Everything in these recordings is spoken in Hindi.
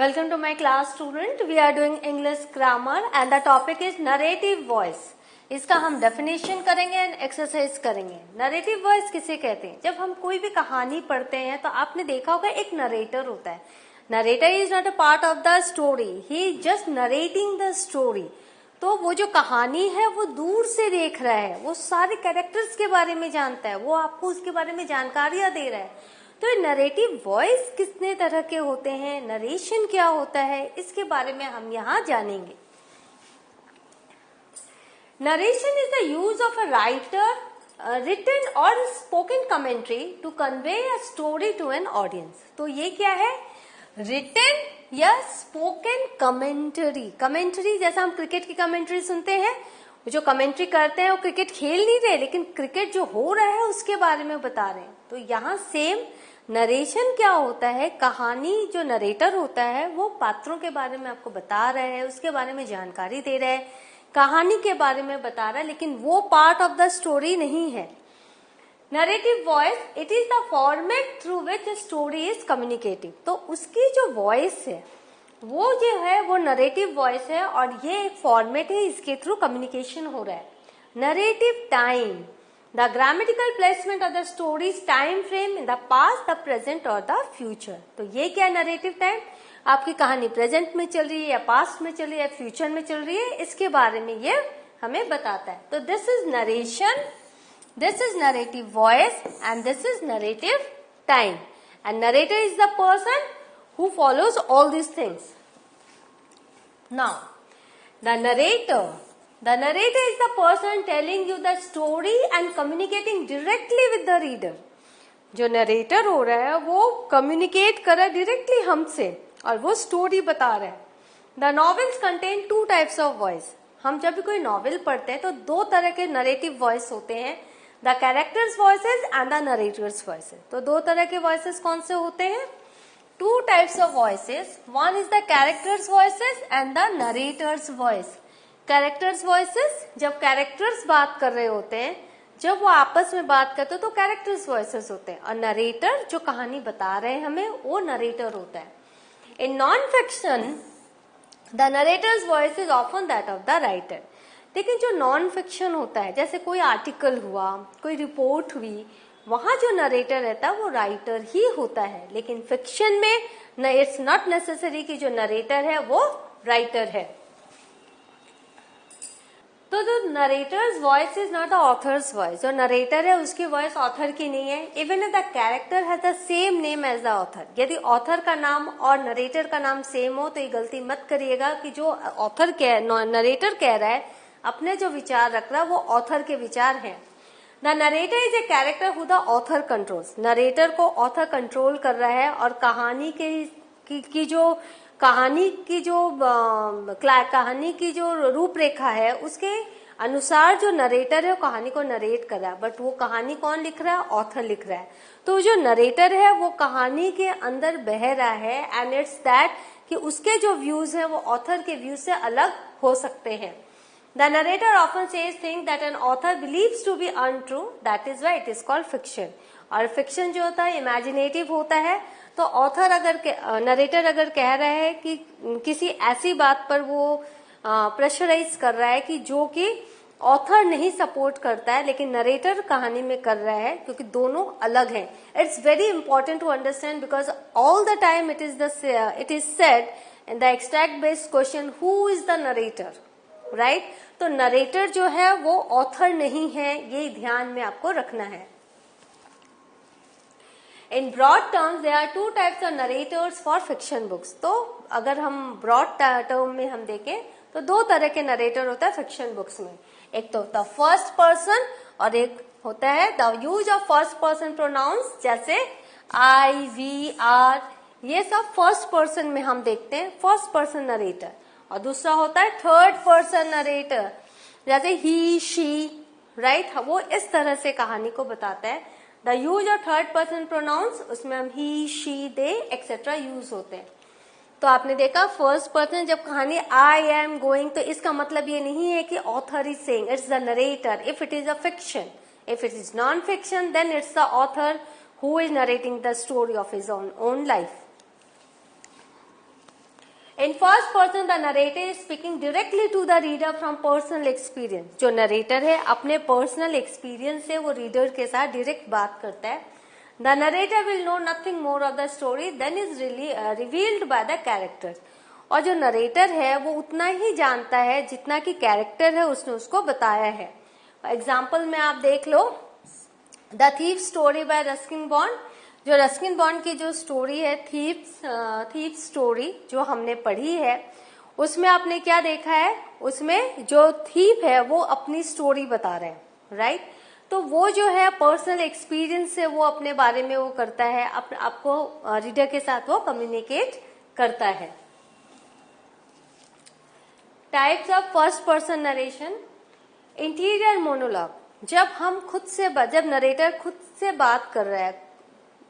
Welcome to my class student. We are doing English grammar and the topic is narrative voice. इसका हम डेफिनेशन करेंगे एंड एक्सरसाइज करेंगे. नरेटिव वॉइस किसे कहते हैं? जब हम कोई भी कहानी पढ़ते हैं तो आपने देखा होगा एक नरेटर होता है. Narrator is not a part of the story, he is just narrating the story. तो वो जो कहानी है वो दूर से देख रहा है, वो सारे कैरेक्टर्स के बारे में जानता है, वो आपको उसके बारे में जानकारियां दे रहा है. तो नरेटिव वॉइस कितने तरह के होते हैं, नरेशन क्या होता है, इसके बारे में हम यहाँ जानेंगे. Narration is the use of a writer, written or spoken commentary to convey a story to an audience. तो ये क्या है? Written या spoken commentary. Commentary जैसा हम क्रिकेट की कमेंट्री सुनते हैं, जो कमेंट्री करते हैं वो क्रिकेट खेल नहीं रहे, लेकिन क्रिकेट जो हो रहा है उसके बारे में बता रहे हैं. तो यहाँ सेम नरेशन क्या होता है, कहानी जो नरेटर होता है वो पात्रों के बारे में आपको बता रहे हैं, उसके बारे में जानकारी दे रहे हैं, कहानी के बारे में बता रहा है, लेकिन वो पार्ट ऑफ द स्टोरी नहीं है. Narrative voice it is the format through which story is communicative. तो उसकी जो वॉइस है वो जो है वो नरेटिव वॉइस है और ये एक फॉर्मेट है, इसके थ्रू कम्युनिकेशन हो रहा है. Narrative time, the grammatical placement of the stories time frame in the past, the present और द फ्यूचर. तो ये क्या है नरेटिव टाइम? आपकी कहानी प्रेजेंट में चल रही है या पास्ट में चल रही है या फ्यूचर में चल रही है, इसके बारे में ये हमें बताता है. तो this is narration, this is narrative voice and this is narrative time. And narrator is the person who follows all these things. Now the narrator is the person telling you the story and communicating directly with the reader. जो नरेटर हो रहा है वो कम्युनिकेट कर रहा है डायरेक्टली हमसे और वो स्टोरी बता रहा है. The novels contain two types of voice. हम जब भी कोई नॉवेल पढ़ते हैं तो दो तरह के नरेटिव वॉइस होते हैं, the characters voices and the narrator's voices. तो दो तरह के वॉइसेस कौन से होते हैं? Two types of voices. One is the characters voices and the narrator's voice. Characters voices जब कैरेक्टर्स बात कर रहे होते हैं, जब वो आपस में बात करते हैं तो कैरेक्टर्स वॉइसेस होते हैं, और नरेटर जो कहानी बता रहे हैं हमें वो नरेटर होता है. In non-fiction, the narrator's voice is often that of the writer. लेकिन जो नॉन फिक्शन होता है, जैसे कोई आर्टिकल हुआ, कोई रिपोर्ट हुई, वहां जो नरेटर रहता है वो राइटर ही होता है. लेकिन फिक्शन में इट्स नॉट नेसेसरी कि जो नरेटर है वो राइटर है. तो जो narrator's voice is not the author's voice. जो नरेटर है उसकी वॉइस ऑथर की नहीं है. Even if the character has the same name as the author. यदि ऑथर का नाम और नरेटर का नाम सेम हो तो ये गलती मत करिएगा कि जो ऑथर नरेटर कह रहा है, अपने जो विचार रख रहा है वो ऑथर के विचार हैं. The narrator is a character who the author controls. Narrator को ऑथर कंट्रोल कर रहा है और कहानी की जो रूपरेखा है उसके अनुसार जो नरेटर है वो कहानी को नरेट कर रहा है. बट वो कहानी कौन लिख रहा है? ऑथर लिख रहा है. तो जो नरेटर है वो कहानी के अंदर बह रहा है एंड इट्स दैट कि उसके जो व्यूज हैं वो ऑथर के व्यूज से अलग हो सकते हैं. The narrator often says thing that an author believes to be untrue, that is why it is called fiction. और फिक्शन जो होता है इमेजिनेटिव होता है. तो ऑथर नरेटर अगर कह रहा है कि किसी ऐसी बात पर वो प्रेशराइज कर रहा है कि जो कि ऑथर नहीं सपोर्ट करता है, लेकिन नरेटर कहानी में कर रहा है, क्योंकि दोनों अलग हैं. It's very important to understand because all the time it is said in the extract based question who is the narrator, right. तो नरेटर जो है वो ऑथर नहीं है, ये ध्यान में आपको रखना है. In broad terms, there are two types of narrators for fiction books. तो अगर हम broad term में हम देखें तो दो तरह के नरेटर होता है फिक्शन बुक्स में. एक तो होता है फर्स्ट पर्सन और एक होता है the use of first person pronouns, जैसे आई, वी, आर, ये सब फर्स्ट पर्सन में हम देखते हैं, फर्स्ट पर्सन नरेटर. और दूसरा होता है थर्ड पर्सन नरेटर, जैसे ही, शी, राइट. वो इस तरह से कहानी को बताता है. The use of third person pronouns, उसमें हम ही, शी, दे एक्सेट्रा यूज होते हैं. तो आपने देखा फर्स्ट पर्सन जब कहानी आई एम गोइंग, तो इसका मतलब ये नहीं है कि author is saying, it's the narrator if it is a fiction. If it is non fiction then it's the author who is narrating the story of his own life. In first person the narrator is speaking directly to the reader from personal experience. जो नरेटर है अपने पर्सनल एक्सपीरियंस से वो रीडर के साथ डायरेक्ट बात करता है। The narrator will know nothing more of the story than is revealed by the characters. और जो नरेटर है वो उतना ही जानता है जितना कि कैरेक्टर है उसने उसको बताया है। एग्जाम्पल में आप देख लो, the thief story by Ruskin Bond. जो रस्किन बॉन्ड की जो स्टोरी है थीफ स्टोरी जो हमने पढ़ी है, उसमें आपने क्या देखा है, उसमें जो थीफ है वो अपनी स्टोरी बता रहे हैं, राइट। तो वो जो है पर्सनल एक्सपीरियंस से वो अपने बारे में वो करता है, आपको रीडर के साथ वो कम्युनिकेट करता है। Types of first person narration. Interior monologue, जब नरेटर खुद से बात कर रहा है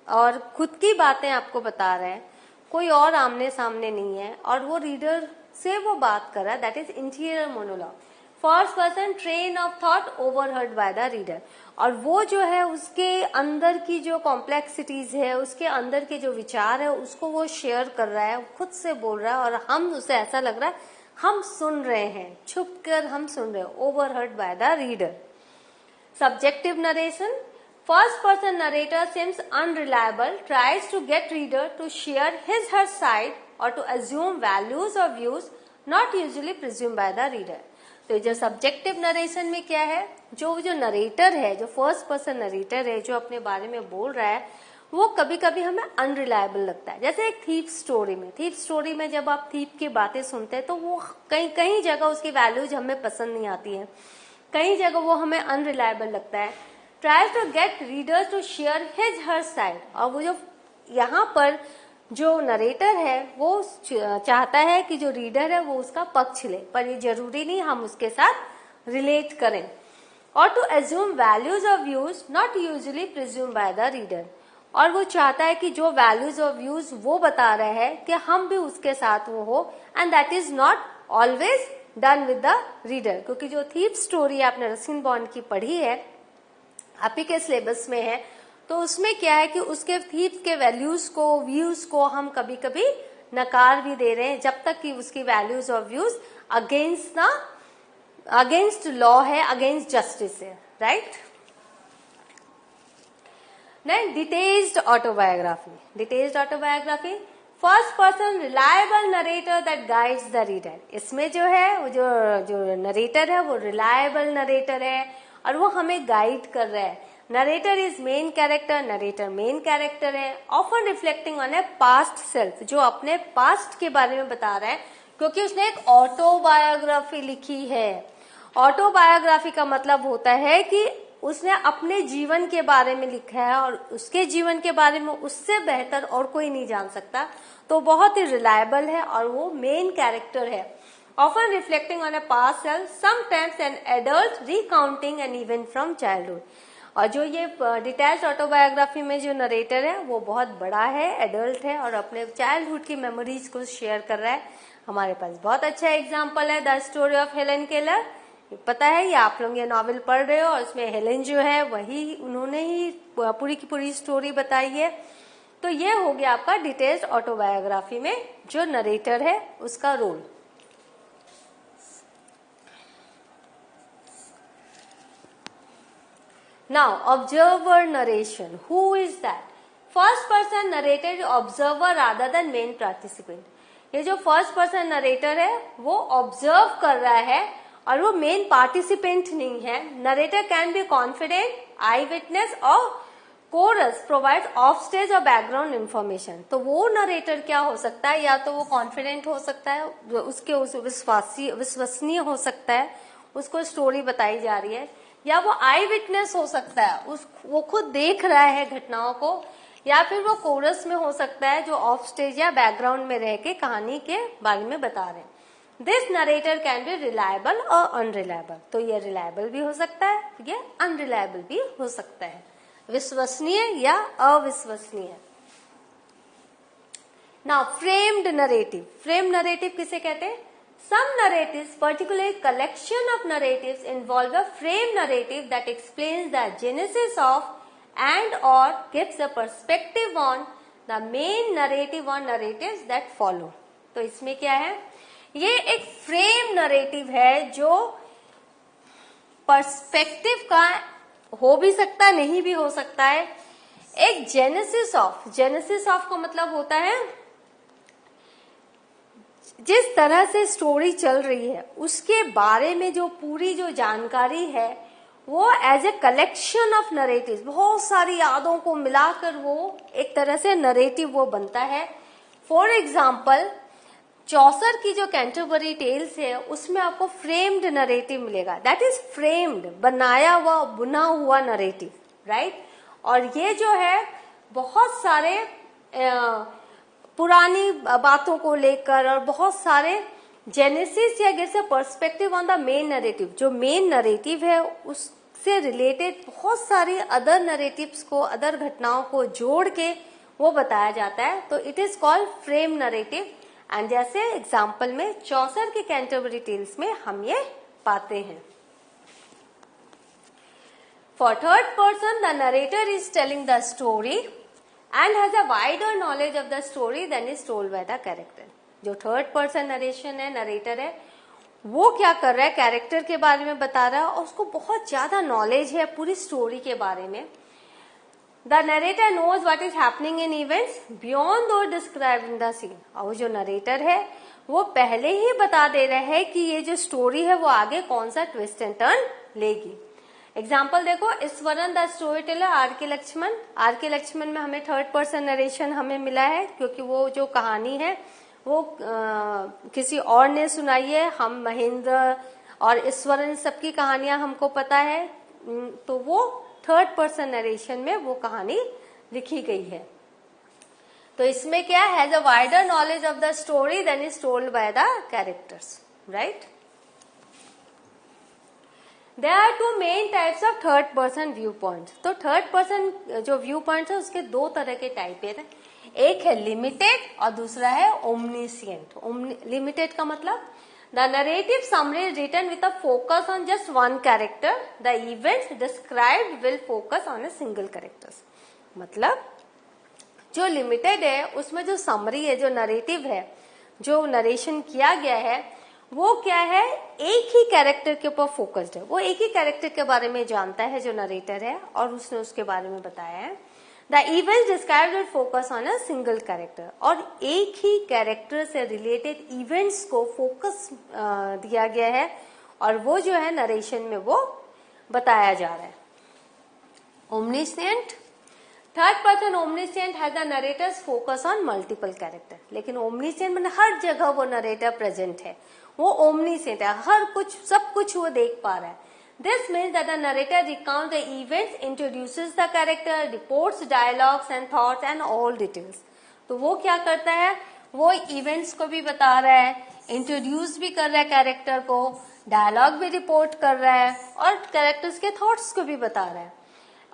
और खुद की बातें आपको बता रहे हैं, कोई और आमने सामने नहीं है और वो रीडर से वो बात कर रहा है, that is interior monologue. First person train of thought overheard by the reader, और वो जो है उसके अंदर की जो कॉम्प्लेक्सिटीज है, उसके अंदर के जो विचार है उसको वो शेयर कर रहा है, खुद से बोल रहा है और हम उसे ऐसा लग रहा है हम सुन रहे हैं, छुप कर हम सुन रहे हैं, overheard by the reader. Subjective narration. First person narrator seems unreliable, tries to get reader to share his her side or to assume values or views not usually presumed by the reader। तो जो सब्जेक्टिव नरेशन में क्या है, जो नरेटर है, जो फर्स्ट पर्सन नरेटर है, जो अपने बारे में बोल रहा है, वो कभी कभी हमें अनरिलायबल लगता है। जैसे एक थीफ स्टोरी में जब आप थीफ की बातें सुनते हैं तो वो कई जगह उसकी वैल्यूज हमें पसंद नहीं आती है, कई जगह वो हमें अनरिलायबल लगता है। Tries to get readers to share his her side, और वो जो यहाँ पर जो नरेटर है वो चाहता है कि जो रीडर है वो उसका पक्ष ले, पर ये जरूरी नहीं हम उसके साथ रिलेट करें। और टू एज्यूम वैल्यूज और views not usually presume by the reader, और वो चाहता है कि जो वैल्यूज और व्यूज वो बता रहा है कि हम भी उसके साथ वो हो, and that is not always done with the reader. क्योंकि जो थीफ स्टोरी आपने रस्किन बॉन्ड की पढ़ी है, आप ही के सिलेबस में है, तो उसमें क्या है कि उसके थीफ के वैल्यूज को, व्यूज को हम कभी कभी नकार भी दे रहे हैं, जब तक कि उसकी वैल्यूज और व्यूज अगेंस्ट लॉ है, अगेंस्ट जस्टिस है, right. Then detailed autobiography. First person reliable narrator that guides the reader. इसमें जो है जो नरेटर है वो रिलायबल नरेटर है और वो हमें गाइड कर रहा है। नरेटर इज मेन कैरेक्टर है, often reflecting on A past self, जो अपने पास्ट के बारे में बता रहा है, क्योंकि उसने एक ऑटोबायोग्राफी लिखी है। ऑटोबायोग्राफी का मतलब होता है कि उसने अपने जीवन के बारे में लिखा है और उसके जीवन के बारे में उससे बेहतर और कोई नहीं जान सकता, तो बहुत ही रिलायबल है और वो मेन कैरेक्टर है। Often reflecting on a past self, sometimes an adult recounting an event from childhood। और जो ये डिटैच्ड ऑटोबायोग्राफी में जो नरेटर है वो बहुत बड़ा है, एडल्ट है और अपने चाइल्डहुड की मेमोरीज को शेयर कर रहा है। हमारे पास बहुत अच्छा एग्जांपल है the story of Helen Keller. पता है ये आप लोग ये नॉवेल पढ़ रहे हो और उसमें हेलेन जो है वही उन्होंने ही पूरी की पूरी स्टोरी बताई है। तो ये हो गया आपका डिटेल्ड ऑटोबायोग्राफी में जो नरेटर है उसका role. Now, observer narration. Who is that? First person narrator is observer rather than main participant. ये जो first person narrator है वो observe कर रहा है और वो main participant नहीं है। Narrator can be confident, eyewitness और chorus provides offstage और background information। तो वो narrator क्या हो सकता है, या तो वो confident हो सकता है, उसके विश्वसनीय हो सकता है, उसको स्टोरी बताई जा रही है, या वो आई विटनेस हो सकता है, वो खुद देख रहा है घटनाओं को, या फिर वो कोरस में हो सकता है जो ऑफ स्टेज या बैकग्राउंड में रह के कहानी के बारे में बता रहे हैं। This narrator can be reliable और अनरिलायबल। तो ये रिलायबल भी हो सकता है, ये अनरिलायबल भी हो सकता है, विश्वसनीय या अविश्वसनीय। Now framed narrative. Framed narrative किसे कहते हैं? Some narratives, particularly collection of narratives, involve a frame narrative that explains the genesis of and or gives a perspective on the main narrative or narratives that follow. तो इसमें क्या है, ये एक फ्रेम नरेटिव है जो पर्सपेक्टिव का हो भी सकता है, नहीं भी हो सकता है। एक जेनेसिस ऑफ का मतलब होता है जिस तरह से स्टोरी चल रही है उसके बारे में जो पूरी जो जानकारी है वो as a collection of narrative, बहुत सारी यादों को मिलाकर वो एक तरह से नरेटिव वो बनता है। फॉर एग्जाम्पल चौसर की जो कैंटरबरी टेल्स है उसमें आपको फ्रेम्ड नरेटिव मिलेगा, दैट इज फ्रेम्ड, बनाया हुआ बुना हुआ नरेटिव, राइट। और ये जो है बहुत सारे पुरानी बातों को लेकर और बहुत सारे जेनेसिस या जैसे perspective on the main narrative, जो मेन नरेटिव है उससे रिलेटेड बहुत सारी अदर नरेटिव्स को, अदर घटनाओं को जोड़ के वो बताया जाता है, तो it is called frame narrative. And जैसे एग्जाम्पल में चौसर के कैंटरबरी टेल्स में हम ये पाते हैं। For third person the narrator is telling the story and has a wider knowledge of the story than is told by the character। जो थर्ड पर्सन नरेशन है, नरेटर है, वो क्या कर रहा है, कैरेक्टर के बारे में बता रहा है और उसको बहुत ज्यादा नॉलेज है पूरी स्टोरी के बारे में। The narrator knows what is happening in events beyond though describe in the scene. और जो नरेटर है वो पहले ही बता दे रहा है कि ये जो स्टोरी है वो आगे कौन सा ट्विस्ट एंड टर्न लेगी। एग्जाम्पल देखो, Iswaran the storyteller R K Laxman में हमें थर्ड पर्सन नरेशन हमें मिला है, क्योंकि वो जो कहानी है वो किसी और ने सुनाई है। हम महेंद्र और ईश्वरन सबकी कहानियां हमको पता है, तो वो थर्ड पर्सन नरेशन में वो कहानी लिखी गई है। तो इसमें क्या has a wider knowledge of the story than is told by the characters, right. There are two main types of third person viewpoints। तो थर्ड पर्सन जो व्यू पॉइंट है उसके दो तरह के टाइप है, एक है लिमिटेड और दूसरा है ओमनिशिएंट। लिमिटेड का मतलब the narrative summary is written with a focus on just one character, the events described will focus on a single characters. मतलब जो लिमिटेड है उसमें जो समरी है, जो नरेटिव है, जो नरेशन किया गया है वो क्या है, एक ही कैरेक्टर के ऊपर फोकस्ड है। वो एक ही कैरेक्टर के बारे में जानता है जो नरेटर है और उसने उसके बारे में बताया है। The events described will focus on a single character, और एक ही कैरेक्टर से रिलेटेड इवेंट्स को फोकस दिया गया है और वो जो है नरेशन में वो बताया जा रहा है। Omniscient, third person omniscient has the narrator's focus on multiple character. लेकिन ओमनिशिएंट मतलब हर जगह वो नरेटर प्रेजेंट है, वो ओमनिशिएंट है, हर कुछ सब कुछ वो देख पा रहा है। This means that the narrator recount the events, introduces the character, reports dialogues and thoughts and all details. तो वो क्या करता है, वो इवेंट्स को भी बता रहा है, इंट्रोड्यूस भी कर रहा है कैरेक्टर को, डायलॉग भी रिपोर्ट कर रहा है और कैरेक्टर्स के थॉट्स को भी बता रहा है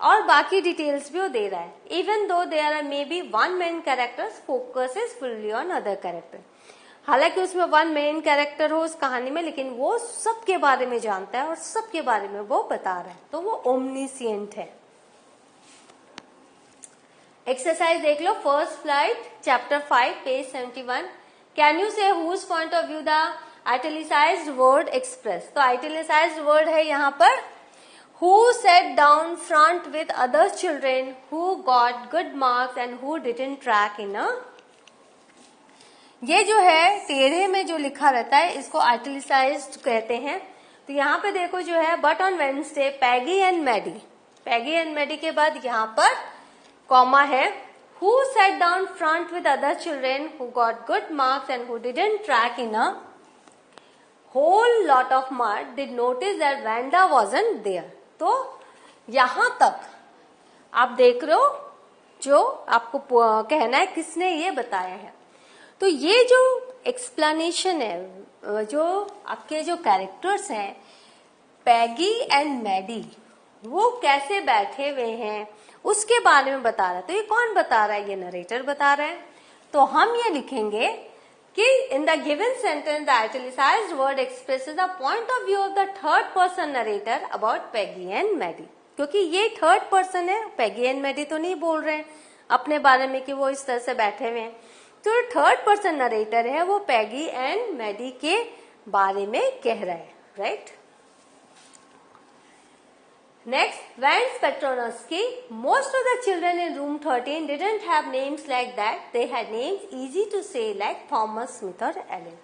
और बाकी डिटेल्स भी वो दे रहा है। Even though there are maybe one main character focus is fully on other character. हालांकि उसमें वन मेन कैरेक्टर हो उस कहानी में, लेकिन वो सबके बारे में जानता है और सबके बारे में वो बता रहा है, तो वो ओमनिशिएंट है। एक्सरसाइज देख लो, first flight chapter 5 page 71। Can you say whose point of view the italicised word express. तो आइटैलिसाइज्ड वर्ड है यहाँ पर who sat down front with other children who got good marks and who didn't track in a। ये जो है टेढ़े में जो लिखा रहता है इसको आइटैलिसाइज्ड कहते हैं। तो यहाँ पे देखो जो है, but on Wednesday Peggy and Maddy के बाद यहाँ पर कॉमा है, who sat down front with other children who got good marks and who didn't track in a whole lot of mud did notice that Wanda wasn't there। तो यहां तक आप देख रहे हो जो आपको कहना है किसने ये बताया है। तो ये जो एक्सप्लेनेशन है, जो आपके जो कैरेक्टर्स हैं पैगी एंड मैडी, वो कैसे बैठे हुए हैं उसके बारे में बता रहा है। तो ये कौन बता रहा है, ये नरेटर बता रहा है। तो हम ये लिखेंगे कि in the given sentence the italicized word expresses the point of view of the third person narrator about Peggy and Maddie। क्योंकि ये थर्ड पर्सन है, पैगी एंड मैडी तो नहीं बोल रहे हैं अपने बारे में कि वो इस तरह से बैठे हुए हैं, तो थर्ड पर्सन नरेटर है वो पैगी एंड मैडी के बारे में कह रहा है, right. Next, Vance Petronovsky, most of the children in room 13 didn't have names like that. They had names easy to say like Thomas, Smith or Allen.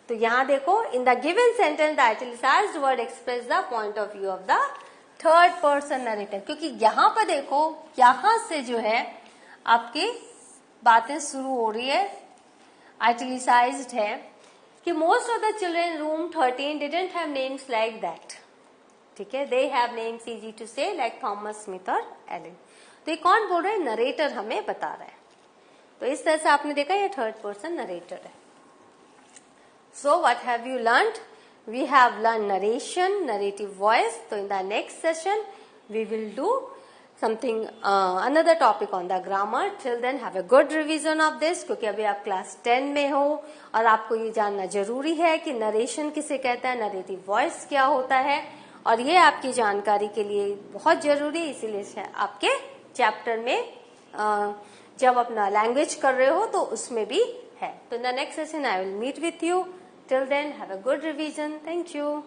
तो यहाँ देखो, in the given sentence, the italicized word express the point of view of the third person narrator. क्योंकि यहाँ पर देखो, यहाँ से जो है आपकी बातें शुरू हो रही है, italicized है कि most of the children in room 13 didn't have names like that. ठीक है, they have names easy to say like Thomas, Smith और एलन। तो ये कौन बोल रहा है? नरेटर हमें बता रहा है। तो इस तरह से आपने देखा ये थर्ड पर्सन नरेटर है। So what have you learned? We have learn narration, narrative voice. तो in the next session we will do something another topic on the grammar. Till then have a good revision of this, क्योंकि अभी आप क्लास 10 में हो और आपको ये जानना जरूरी है कि नरेशन किसे कहता है, नरेटिव वॉइस क्या होता है, और ये आपकी जानकारी के लिए बहुत जरूरी है। इसीलिए आपके चैप्टर में जब अपना लैंग्वेज कर रहे हो तो उसमें भी है। तो in the next session I will meet with you. Till then have a good revision. Thank you.